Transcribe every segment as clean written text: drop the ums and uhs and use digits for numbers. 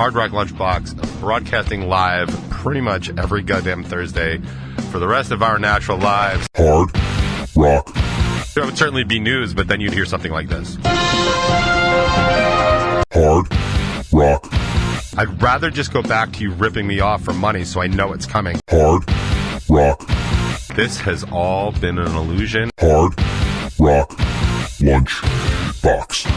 Hard Rock Lunchbox, broadcasting live pretty much every goddamn Thursday for the rest of our natural lives. Hard Rock. It would certainly be news, but then you'd hear something like this. Hard Rock. I'd rather just go back to you ripping me off for money so I know it's coming. Hard Rock. This has all been an illusion. Hard Rock Lunchbox.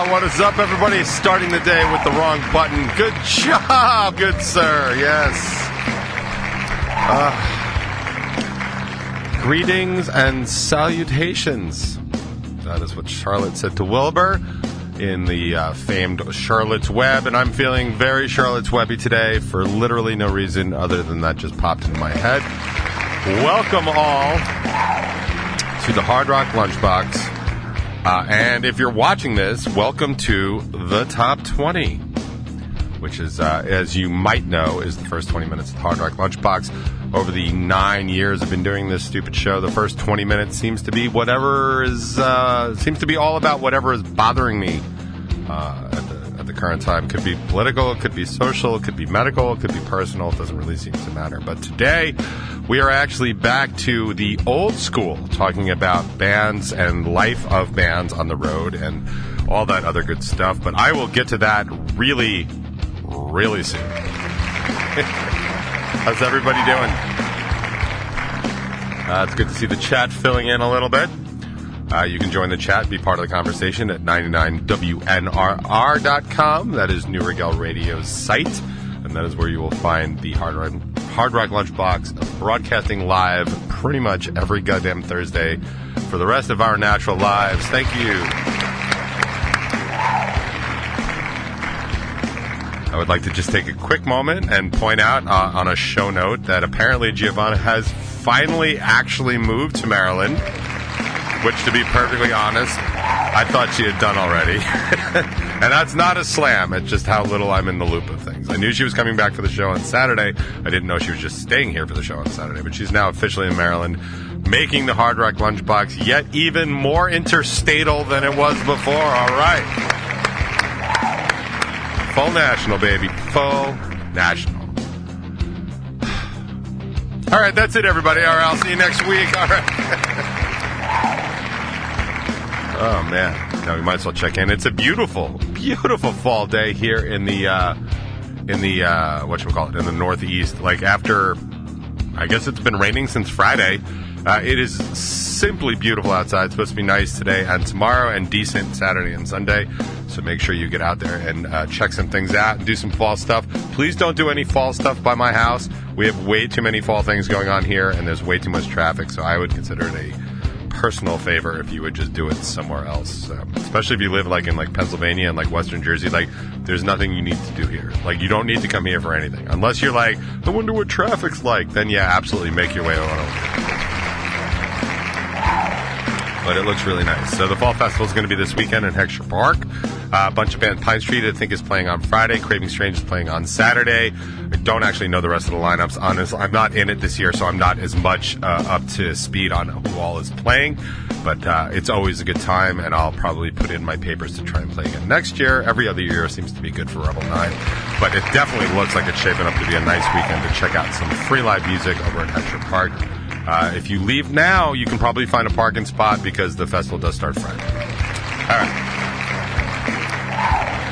What is up, everybody? Starting the day with the wrong button. Good job, good sir. Yes. Greetings and salutations. That is what Charlotte said to Wilbur in the famed Charlotte's Web, and I'm feeling very Charlotte's Webby today for literally no reason other than that just popped into my head. Welcome all to the Hard Rock Lunchbox, and if you're watching this, welcome to the Top 20, which is, as you might know, is the first 20 minutes of the Hard Rock Lunchbox. Over the 9 years I've been doing this stupid show, the first 20 minutes seems to be all about whatever is bothering me at the current time. It could be political, it could be social, it could be medical, it could be personal. It doesn't really seem to matter. But today we are actually back to the old school, talking about bands and life of bands on the road and all that other good stuff. But I will get to that really, really soon. How's everybody doing? It's good to see the chat filling in a little bit. You can join the chat, be part of the conversation at 99WNRR.com. That is New Regal Radio's site, and that is where you will find the Hard Rock Lunchbox broadcasting live pretty much every goddamn Thursday for the rest of our natural lives. Thank you. I would like to just take a quick moment and point out on a show note that apparently Giovanna has finally actually moved to Maryland, which, to be perfectly honest, I thought she had done already. And that's not a slam. It's just how little I'm in the loop of things. I knew she was coming back for the show on Saturday. I didn't know she was just staying here for the show on Saturday. But she's now officially in Maryland, making the Hard Rock Lunchbox yet even more interstatal than it was before. All right. Full national, baby. Full national. All right, that's it, everybody. All right, I'll see you next week. All right. Oh, man. Now we might as well check in. It's a beautiful, beautiful fall day here in the whatchamacallit, in the Northeast. Like, after, I guess it's been raining since Friday. It is simply beautiful outside. It's supposed to be nice today and tomorrow, and decent Saturday and Sunday. So make sure you get out there and check some things out and do some fall stuff. Please don't do any fall stuff by my house. We have way too many fall things going on here, and there's way too much traffic. So I would consider it a personal favor if you would just do it somewhere else. Especially if you live in Pennsylvania and Western Jersey. There's nothing you need to do here. You don't need to come here for anything. Unless you're I wonder what traffic's like. Then yeah, absolutely make your way on over. But it looks really nice. So the Fall Festival is going to be this weekend in Heckscher Park. A bunch of bands. Pine Street, I think, is playing on Friday. Craving Strange is playing on Saturday. I don't actually know the rest of the lineups. Honestly, I'm not in it this year, so I'm not as much up to speed on who all is playing. But it's always a good time, and I'll probably put in my papers to try and play again next year. Every other year seems to be good for Rebel 9. But it definitely looks like it's shaping up to be a nice weekend to check out some free live music over at Heckscher Park. If you leave now, you can probably find a parking spot because the festival does start Friday. All right.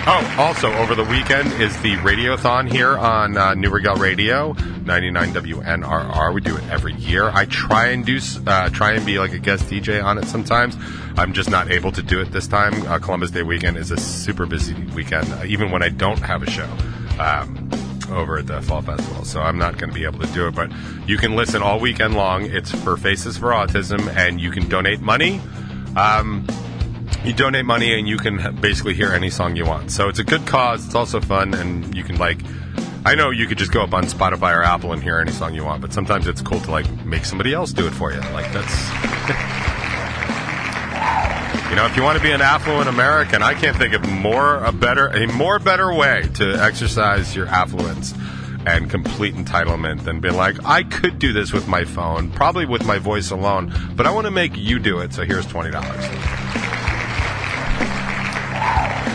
Oh, also, over the weekend is the Radiothon here on New Regal Radio, 99 WNRR. We do it every year. I try and be like a guest DJ on it sometimes. I'm just not able to do it this time. Columbus Day weekend is a super busy weekend, even when I don't have a show. Over at the Fall Festival, so I'm not going to be able to do it, but you can listen all weekend long. It's for Faces for Autism, and you can donate money. You donate money, and you can basically hear any song you want. So it's a good cause. It's also fun, and you can I know you could just go up on Spotify or Apple and hear any song you want, but sometimes it's cool to make somebody else do it for you. That's. If you want to be an affluent American, I can't think of a more better way to exercise your affluence and complete entitlement than being like, I could do this with my phone, probably with my voice alone, but I want to make you do it, so here's $20.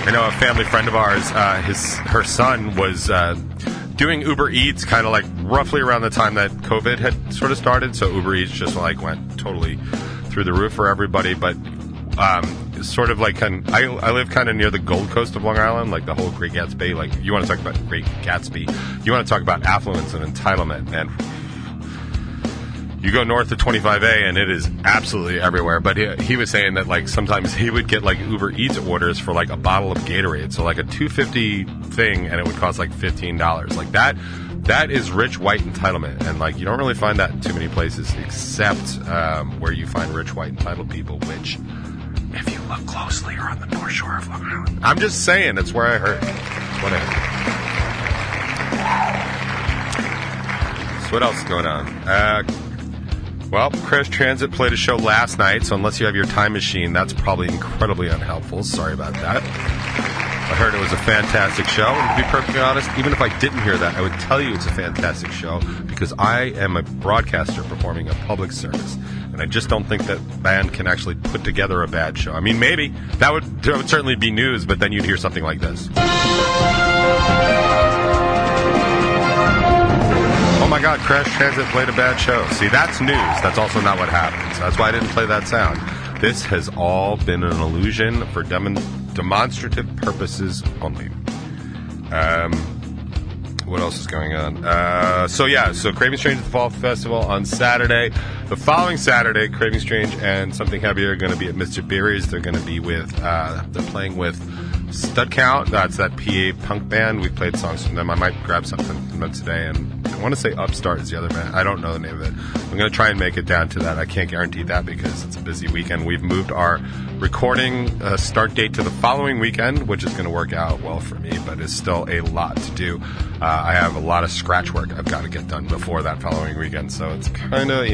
I know a family friend of ours, her son was doing Uber Eats kind of like roughly around the time that COVID had sort of started, so Uber Eats just like went totally through the roof for everybody, but sort of like I live kind of near the Gold Coast of Long Island, like the whole Great Gatsby. Like, you want to talk about Great Gatsby, you want to talk about affluence and entitlement, and you go north of 25A and it is absolutely everywhere. But he was saying that like sometimes he would get like Uber Eats orders for like a bottle of Gatorade, so like a $2.50 thing, and it would cost like $15. Like that is rich white entitlement, and like you don't really find that in too many places except where you find rich white entitled people, which, if you look closely, are on the North Shore of Long Island. I'm just saying, it's where I heard. It's what I heard. So what else is going on? Well, Crash Transit played a show last night, so unless you have your time machine, that's probably incredibly unhelpful. Sorry about that. I heard it was a fantastic show, and to be perfectly honest, even if I didn't hear that, I would tell you it's a fantastic show, because I am a broadcaster performing a public service. And I just don't think that band can actually put together a bad show. I mean, maybe. That would certainly be news, but then you'd hear something like this. Oh my God, Crash Transit played a bad show. See, that's news. That's also not what happens. That's why I didn't play that sound. This has all been an illusion for demonstrative purposes only. What else is going on? So Craving Strange at the Fall Festival on Saturday. The following Saturday, Craving Strange and Something Heavier are going to be at Mr. Beery's. They're going to be with, they're playing with Stud Count. That's that PA punk band. We played songs from them. I might grab something from them today. And I want to say Upstart is the other band. I don't know the name of it. I'm going to try and make it down to that. I can't guarantee that because it's a busy weekend. We've moved our recording start date to the following weekend, which is going to work out well for me, but it's still a lot to do. I have a lot of scratch work I've got to get done before that following weekend, so it's kind of,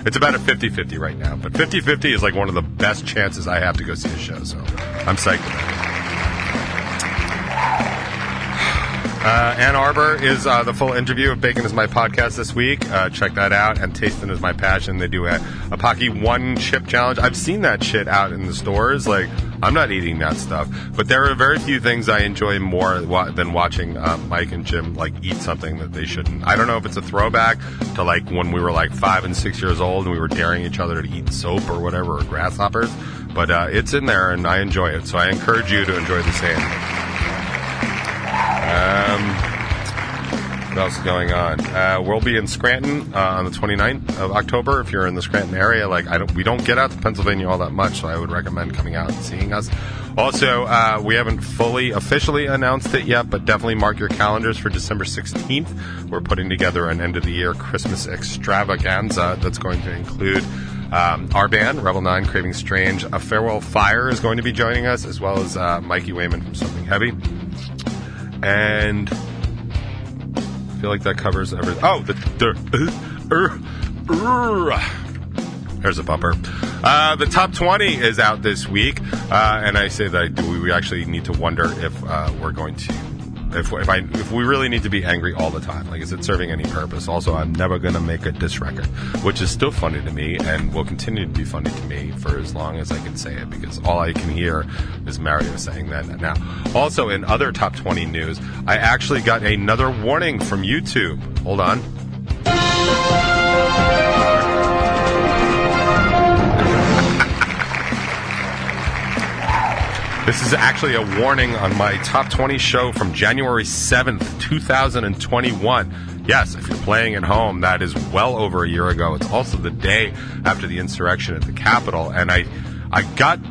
it's about a 50-50 right now. But 50-50 is like one of the best chances I have to go see a show, so I'm psyched about it. Ann Arbor is the full interview of Bacon Is My Podcast this week. Check that out. And Tasting Is My Passion. They do a Pocky One Chip Challenge. I've seen that shit out in the stores. Like, I'm not eating that stuff. But there are very few things I enjoy more than watching Mike and Jim, like, eat something that they shouldn't. I don't know if it's a throwback to, like, when we were, like, 5 and 6 years old and we were daring each other to eat soap or whatever, or grasshoppers. But it's in there, and I enjoy it. So I encourage you to enjoy the same. What else is going on? We'll be in Scranton on the 29th of October. If you're in the Scranton area, we don't get out to Pennsylvania all that much, so I would recommend coming out and seeing us. Also, we haven't fully officially announced it yet, but definitely mark your calendars for December 16th. We're putting together an end-of-the-year Christmas extravaganza that's going to include our band, Rebel 9, Craving Strange. A Farewell Fire is going to be joining us, as well as Mikey Wayman from Something Heavy. And I feel like that covers everything. Oh, there's a bumper. The top 20 is out this week, and I say that we actually need to wonder if we're going to, if we really need to be angry all the time. Like, is it serving any purpose? Also, I'm never going to make a diss record, which is still funny to me and will continue to be funny to me for as long as I can say it, because all I can hear is Mario saying that now. Also, in other top 20 news, I actually got another warning from YouTube. Hold on. This is actually a warning on my Top 20 show from January 7th, 2021. Yes, if you're playing at home, that is well over a year ago. It's also the day after the insurrection at the Capitol. And I got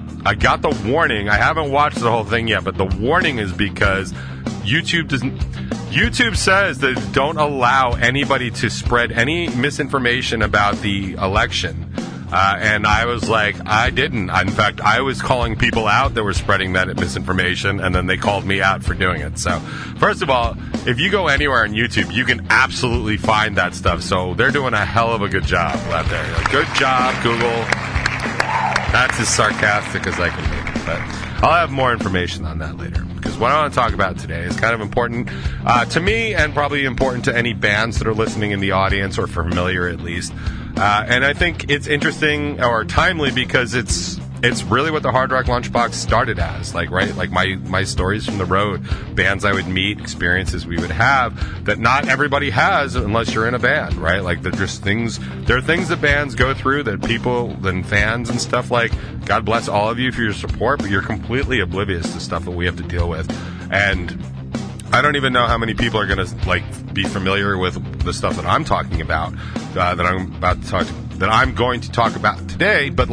the warning. I haven't watched the whole thing yet, but the warning is because YouTube says that don't allow anybody to spread any misinformation about the election. And I was like, I didn't. In fact, I was calling people out that were spreading that misinformation, and then they called me out for doing it. So, first of all, if you go anywhere on YouTube, you can absolutely find that stuff. So they're doing a hell of a good job out there. Good job, Google. That's as sarcastic as I can make it. But I'll have more information on that later. Because what I want to talk about today is kind of important to me and probably important to any bands that are listening in the audience or familiar at least. And I think it's interesting or timely because it's really what the Hard Rock Lunchbox started as, like my stories from the road, bands I would meet, experiences we would have that not everybody has unless you're in a band, right? Like there are things that bands go through that people and fans and stuff like, God bless all of you for your support, but you're completely oblivious to stuff that we have to deal with. And I don't even know how many people are going to be familiar with the stuff that I'm talking about, that I'm going to talk about today. But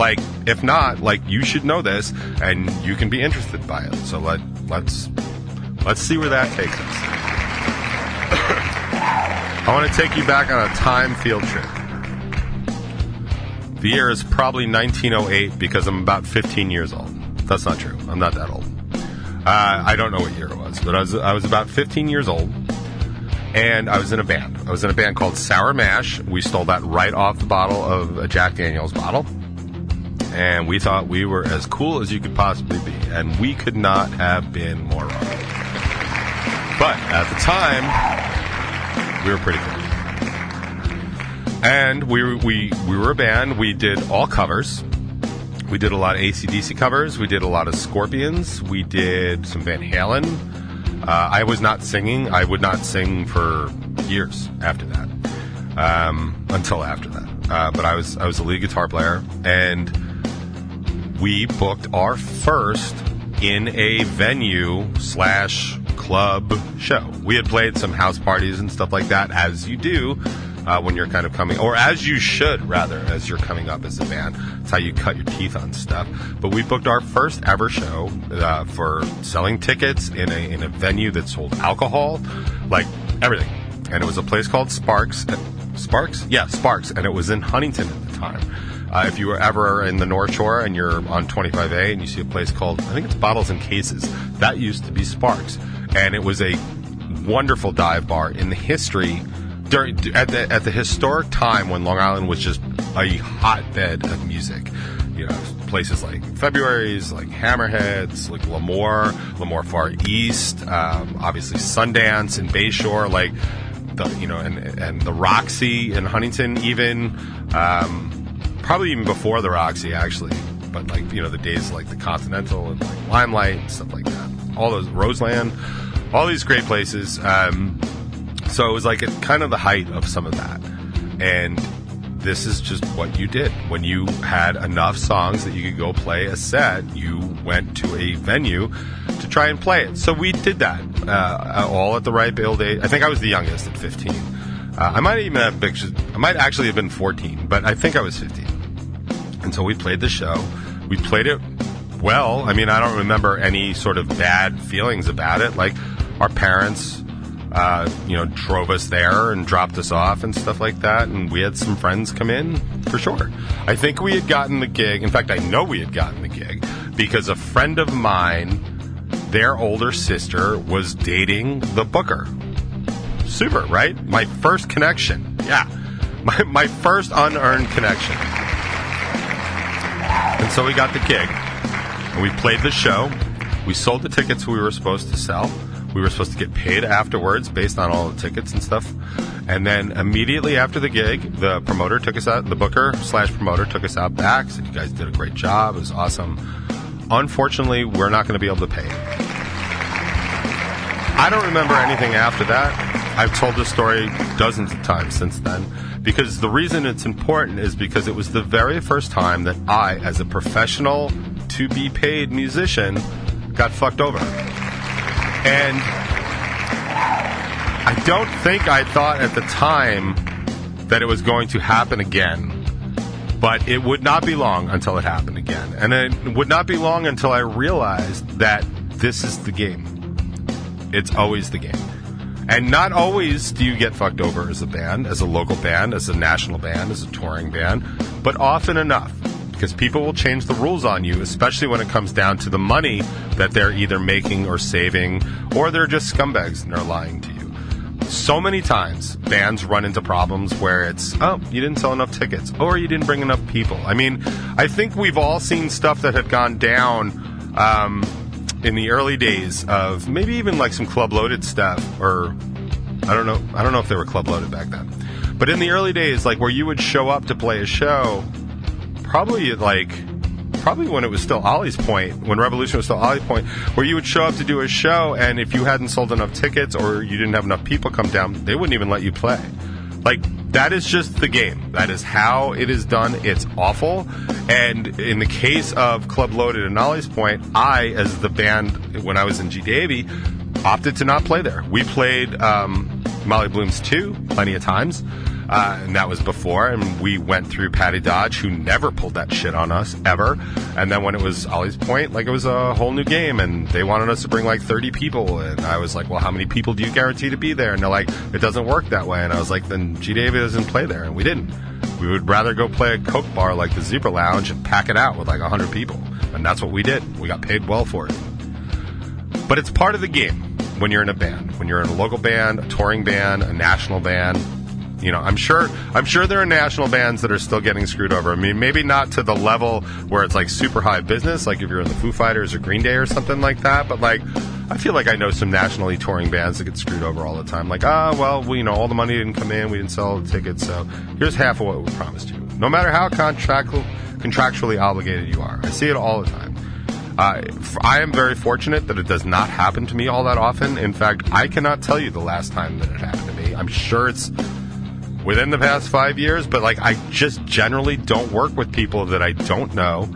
if not, you should know this, and you can be interested by it. So let's see where that takes us. I want to take you back on a time field trip. The year is probably 1908 because I'm about 15 years old. That's not true. I'm not that old. I don't know what year it was, but I was about 15 years old, and I was in a band. I was in a band called Sour Mash. We stole that right off the bottle of a Jack Daniels bottle, and we thought we were as cool as you could possibly be, and we could not have been more wrong. But at the time, we were pretty cool. And we were a band. We did all covers. We did a lot of AC/DC covers. We did a lot of Scorpions. We did some Van Halen. I was not singing. I would not sing for years after that, until after that. But I was a lead guitar player, and we booked our first in a venue/club show. We had played some house parties and stuff like that, as you do. When you're kind of coming, or as you should, rather, as you're coming up as a band. It's how you cut your teeth on stuff. But we booked our first ever show for selling tickets in a venue that sold alcohol, like everything. And it was a place called Sparks. Sparks? Yeah, Sparks. And it was in Huntington at the time. If you were ever in the North Shore and you're on 25A and you see a place called, I think it's Bottles and Cases, that used to be Sparks. And it was a wonderful dive bar in the history at the historic time when Long Island was just a hotbed of music. You know, places like February's, like Hammerheads, like Lemoore Far East, obviously Sundance and Bayshore, and the Roxy in Huntington, even probably even before the Roxy actually, but the days like the Continental and like Limelight and stuff like that. All those Roseland, all these great places. So it was kind of the height of some of that. And this is just what you did. When you had enough songs that you could go play a set, you went to a venue to try and play it. So we did that, all at the ripe old age. I think I was the youngest at 15. I might actually have been 14, but I think I was 15. And so we played the show. We played it well. I mean, I don't remember any sort of bad feelings about it. Our parents drove us there and dropped us off and stuff like that. And we had some friends come in, for sure. I think we had gotten the gig. In fact, I know we had gotten the gig because a friend of mine, their older sister, was dating the booker. Super, right? My first connection. Yeah. My first unearned connection. And so we got the gig. And we played the show. We sold the tickets we were supposed to sell. We were supposed to get paid afterwards based on all the tickets and stuff. And then immediately after the gig, the promoter took us out, the booker/promoter took us out back, said, "You guys did a great job. It was awesome. Unfortunately, we're not going to be able to pay." I don't remember anything after that. I've told this story dozens of times since then, because the reason it's important is because it was the very first time that I, as a professional to-be-paid musician, got fucked over. And I don't think I thought at the time that it was going to happen again. But it would not be long until it happened again. And it would not be long until I realized that this is the game. It's always the game. And not always do you get fucked over as a band, as a local band, as a national band, as a touring band, but often enough. Because people will change the rules on you, especially when it comes down to the money that they're either making or saving, or they're just scumbags and they're lying to you. So many times, bands run into problems where it's, oh, you didn't sell enough tickets, or you didn't bring enough people. I mean, I think we've all seen stuff that had gone down in the early days of maybe even like some Club Loaded stuff, or I don't know if they were Club Loaded back then, but in the early days, like where you would show up to play a show, probably when it was still Ollie's Point, when Revolution was still Ollie's Point, where you would show up to do a show, and if you hadn't sold enough tickets or you didn't have enough people come down, they wouldn't even let you play. Like, that is just the game. That is how it is done. It's awful. And in the case of Club Loaded and Ollie's Point, I, as the band, when I was in G. Davy, opted to not play there. We played Molly Bloom's 2 plenty of times. And that was before, and we went through Patty Dodge, who never pulled that shit on us, ever. And then when it was Ollie's Point, like, it was a whole new game, and they wanted us to bring, like, 30 people. And I was like, well, how many people do you guarantee to be there? And they're like, it doesn't work that way. And I was like, then G. David doesn't play there. And we didn't. We would rather go play a Coke bar like the Zebra Lounge and pack it out with, like, 100 people. And that's what we did. We got paid well for it. But it's part of the game when you're in a band. When you're in a local band, a touring band, a national band. You know, I'm sure there are national bands that are still getting screwed over. I mean, maybe not to the level where it's like super high business, like if you're in the Foo Fighters or Green Day or something like that. But like, I feel like I know some nationally touring bands that get screwed over all the time. Like, all the money didn't come in, we didn't sell the tickets, so here's half of what we promised you. No matter how contractually obligated you are, I see it all the time. I am very fortunate that it does not happen to me all that often. In fact, I cannot tell you the last time that it happened to me. I'm sure it's within the past 5 years, but like, I just generally don't work with people that I don't know,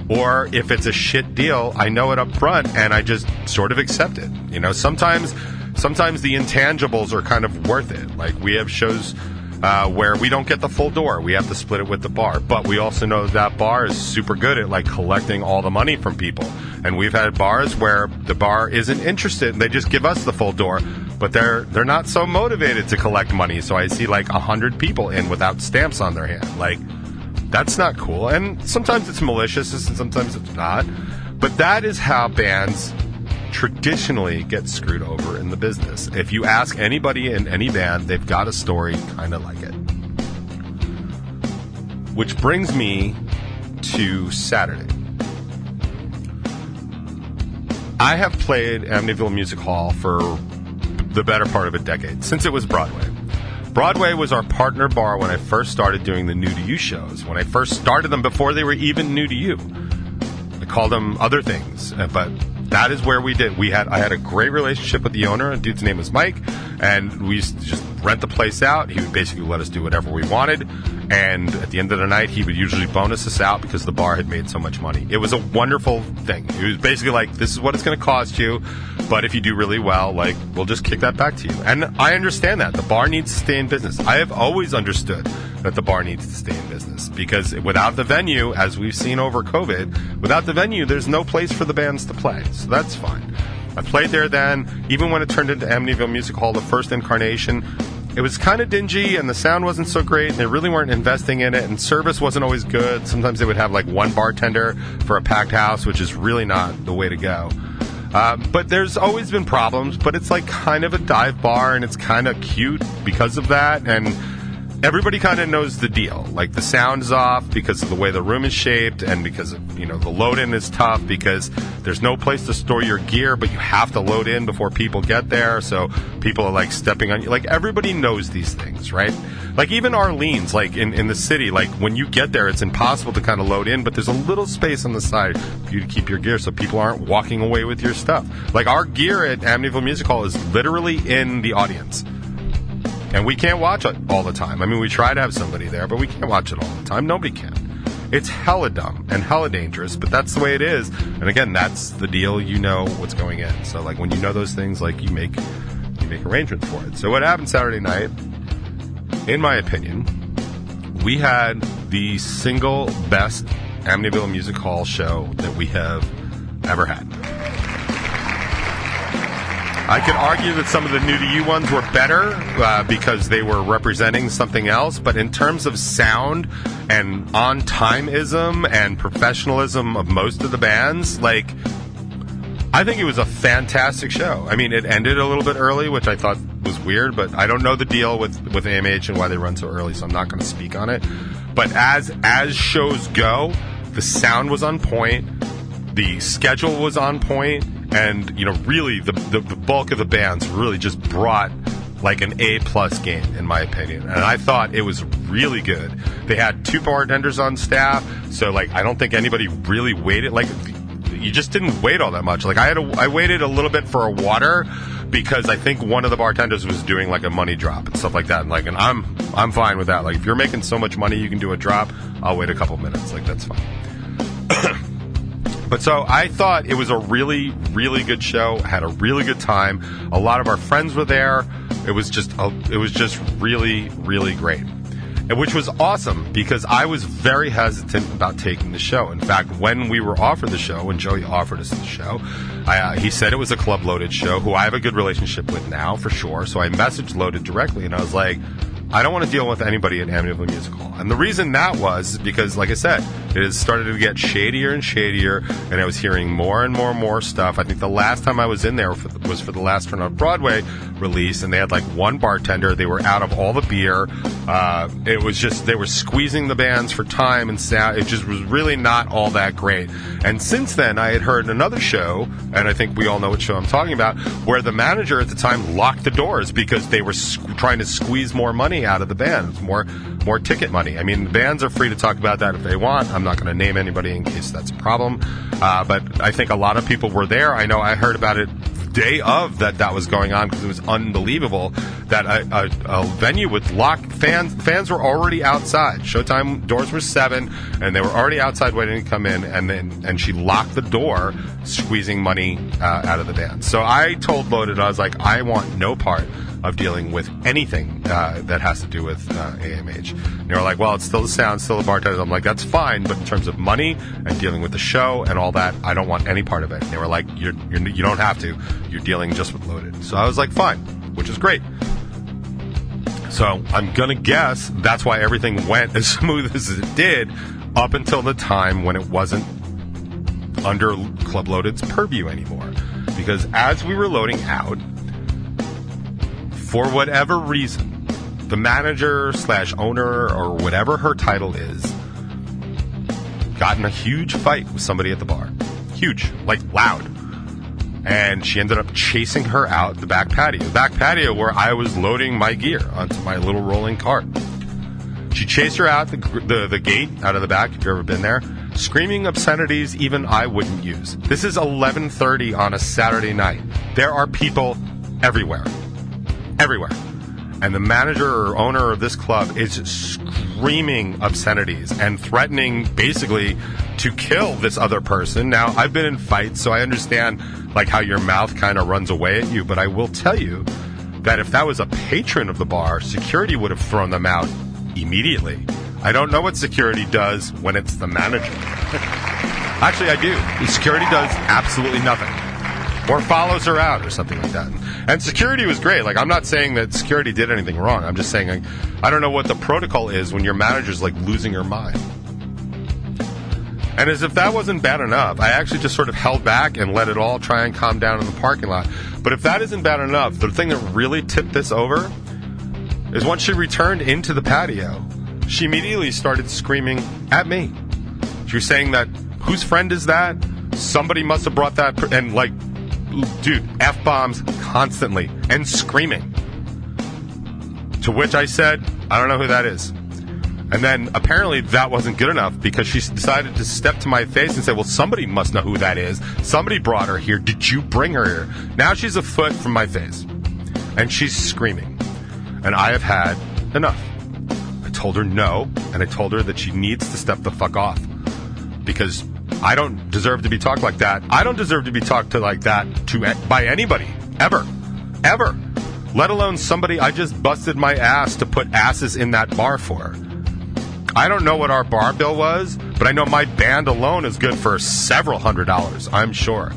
or if it's a shit deal, I know it up front and I just sort of accept it. You know, sometimes the intangibles are kind of worth it. Like, we have shows where we don't get the full door, we have to split it with the bar, but we also know that bar is super good at like collecting all the money from people. And we've had bars where the bar isn't interested and they just give us the full door, but they're not so motivated to collect money. So I see like 100 people in without stamps on their hand. Like, that's not cool. And sometimes it's malicious and sometimes it's not. But that is how bands traditionally get screwed over in the business. If you ask anybody in any band, they've got a story kind of like it. Which brings me to Saturday. I have played Amityville Music Hall for the better part of a decade, since it was Broadway. Broadway was our partner bar when I first started doing the New to You shows. When I first started them before they were even new to you. I called them other things, but that is where we did. I had a great relationship with the owner. A dude's name was Mike, and we used to just rent the place out. He would basically let us do whatever we wanted, and at the end of the night, he would usually bonus us out because the bar had made so much money. It was a wonderful thing. It was basically like, this is what it's going to cost you, but if you do really well, like, we'll just kick that back to you. And I understand that. The bar needs to stay in business. I have always understood that the bar needs to stay in business, because without the venue, as we've seen over COVID, without the venue, there's no place for the bands to play. So that's fine. I played there then. Even when it turned into Amityville Music Hall, the first incarnation, it was kind of dingy and the sound wasn't so great, and they really weren't investing in it, and service wasn't always good. Sometimes they would have like one bartender for a packed house, which is really not the way to go. But there's always been problems, but it's like kind of a dive bar, and it's kind of cute because of that, and everybody kind of knows the deal. Like, the sound is off because of the way the room is shaped, and because of, you know, the load-in is tough because there's no place to store your gear, but you have to load in before people get there, so people are, like, stepping on you. Like, everybody knows these things, right? Like, even Arlene's, like, in the city, like, when you get there, it's impossible to kind of load in, but there's a little space on the side for you to keep your gear so people aren't walking away with your stuff. Like, our gear at Amityville Music Hall is literally in the audience. And we can't watch it all the time. I mean, we try to have somebody there, but we can't watch it all the time. Nobody can. It's hella dumb and hella dangerous, but that's the way it is. And again, that's the deal. You know what's going in. So, like, when you know those things, like, you make arrangements for it. So what happened Saturday night, in my opinion, we had the single best Amityville Music Hall show that we have ever had. I could argue that some of the New to You ones were better because they were representing something else, but in terms of sound and on-timeism and professionalism of most of the bands, like, I think it was a fantastic show. I mean, it ended a little bit early, which I thought was weird, but I don't know the deal with AMH and why they run so early, so I'm not going to speak on it. But as shows go, the sound was on point, the schedule was on point, And, really the bulk of the bands really just brought like an A-plus game, in my opinion. And I thought it was really good. They had 2 bartenders on staff, so, like, I don't think anybody really waited. Like, you just didn't wait all that much. Like, I waited a little bit for a water because I think one of the bartenders was doing, like, a money drop and stuff like that. And I'm fine with that. Like, if you're making so much money you can do a drop, I'll wait a couple minutes. Like, that's fine. But so I thought it was a really, really good show. I had a really good time. A lot of our friends were there. It was just really, really great. And which was awesome because I was very hesitant about taking the show. In fact, when we were offered the show, when Joey offered us the show, he said it was a Club Loaded show, who I have a good relationship with now, for sure. So I messaged Loaded directly, and I was like, I don't want to deal with anybody at Amityville Music Hall. And the reason that was because, like I said, it has started to get shadier and shadier, and I was hearing more and more stuff. I think the last time I was in there was for the Last Turn on Broadway release, and they had like one bartender. They were out of all the beer. It was just, they were squeezing the bands for time and sound. It just was really not all that great. And since then, I had heard another show, and I think we all know what show I'm talking about, where the manager at the time locked the doors because they were trying to squeeze more money out of the bands, more ticket money. I mean, the bands are free to talk about that if they want. I'm not going to name anybody in case that's a problem. But I think a lot of people were there. I know I heard about it day of that was going on because it was unbelievable that a venue would lock fans were already outside. Showtime doors were 7 and they were already outside waiting to come in, and she locked the door, squeezing money out of the band. So I told Loaded, I was like, I want no part of dealing with anything that has to do with AMH. And they were like, well, it's still the sound, still the bartenders. I'm like, that's fine, but in terms of money and dealing with the show and all that, I don't want any part of it. And they were like, you don't have to. You're dealing just with Loaded. So I was like, fine, which is great. So I'm going to guess that's why everything went as smooth as it did up until the time when it wasn't under Club Loaded's purview anymore. Because as we were loading out, for whatever reason, the manager / owner or whatever her title is, got in a huge fight with somebody at the bar. Huge, like loud. And she ended up chasing her out the back patio. The back patio where I was loading my gear onto my little rolling cart. She chased her out the gate, out of the back, if you've ever been there, screaming obscenities even I wouldn't use. This is 11:30 on a Saturday night. There are people everywhere. Everywhere. And the manager or owner of this club is screaming obscenities and threatening basically to kill this other person. Now, I've been in fights, so I understand like how your mouth kind of runs away at you, but I will tell you that if that was a patron of the bar, security would have thrown them out immediately. I don't know what security does when it's the manager. Actually, I do. Security does absolutely nothing. Or follows her out or something like that. And security was great. Like, I'm not saying that security did anything wrong. I'm just saying, like, I don't know what the protocol is when your manager's, like, losing her mind. And as if that wasn't bad enough, I actually just sort of held back and let it all try and calm down in the parking lot. But if that isn't bad enough, the thing that really tipped this over is once she returned into the patio, she immediately started screaming at me. She was saying that, whose friend is that? Somebody must have brought that, and, like, dude, F-bombs constantly and screaming. To which I said, I don't know who that is. And then apparently that wasn't good enough because she decided to step to my face and say, well, somebody must know who that is. Somebody brought her here. Did you bring her here? Now she's a foot from my face. And she's screaming. And I have had enough. I told her no, and I told her that she needs to step the fuck off. Because I don't deserve to be talked like that. I don't deserve to be talked to like that by anybody. Ever. Ever. Let alone somebody I just busted my ass to put asses in that bar for. I don't know what our bar bill was, but I know my band alone is good for several $100s, I'm sure.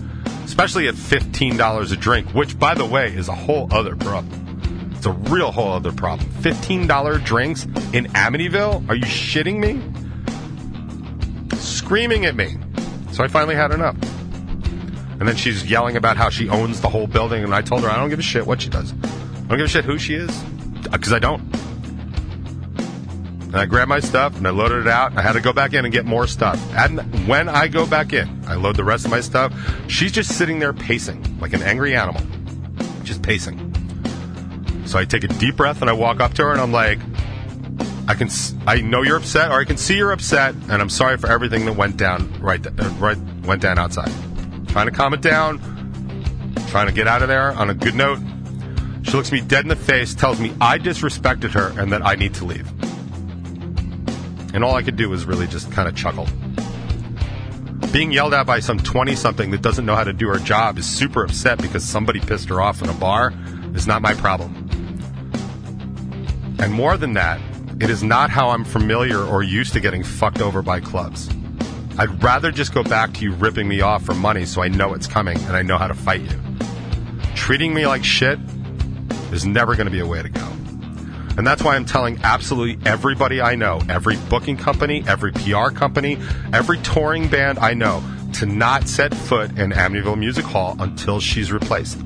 Especially at $15 a drink, which, by the way, is a whole other problem. It's a real whole other problem. $15 drinks in Amityville? Are you shitting me? Screaming at me. So I finally had enough. And then she's yelling about how she owns the whole building, and I told her I don't give a shit what she does. I don't give a shit who she is, because I don't. And I grabbed my stuff and I loaded it out. I had to go back in and get more stuff. And when I go back in, I load the rest of my stuff. She's just sitting there pacing like an angry animal. Just pacing. So I take a deep breath and I walk up to her and I'm like, I know you're upset, or I can see you're upset, and I'm sorry for everything that went down went down outside. Trying to calm it down, trying to get out of there on a good note. She looks me dead in the face, tells me I disrespected her and that I need to leave. And all I could do was really just kind of chuckle. Being yelled at by some 20-something that doesn't know how to do her job is super upset because somebody pissed her off in a bar is not my problem. And more than that, it is not how I'm familiar or used to getting fucked over by clubs. I'd rather just go back to you ripping me off for money so I know it's coming and I know how to fight you. Treating me like shit is never going to be a way to go. And that's why I'm telling absolutely everybody I know, every booking company, every PR company, every touring band I know, to not set foot in Amityville Music Hall until she's replaced.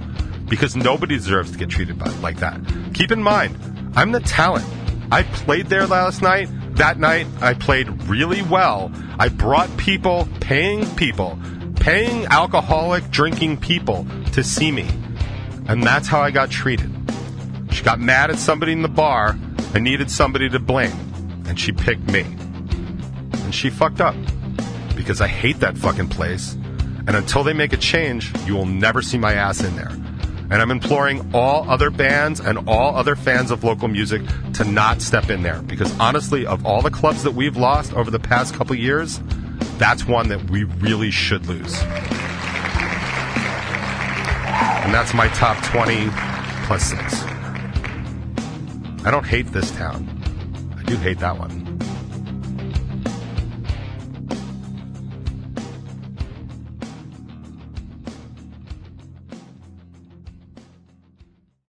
Because nobody deserves to get treated like that. Keep in mind, I'm the talent. I played there last night. That night, I played really well. I brought people, paying alcoholic, drinking people to see me. And that's how I got treated. She got mad at somebody in the bar and needed somebody to blame. And she picked me. And she fucked up. Because I hate that fucking place. And until they make a change, you will never see my ass in there. And I'm imploring all other bands and all other fans of local music to not step in there. Because honestly, of all the clubs that we've lost over the past couple years, that's one that we really should lose. And that's my top 20 plus 6. I don't hate this town. I do hate that one.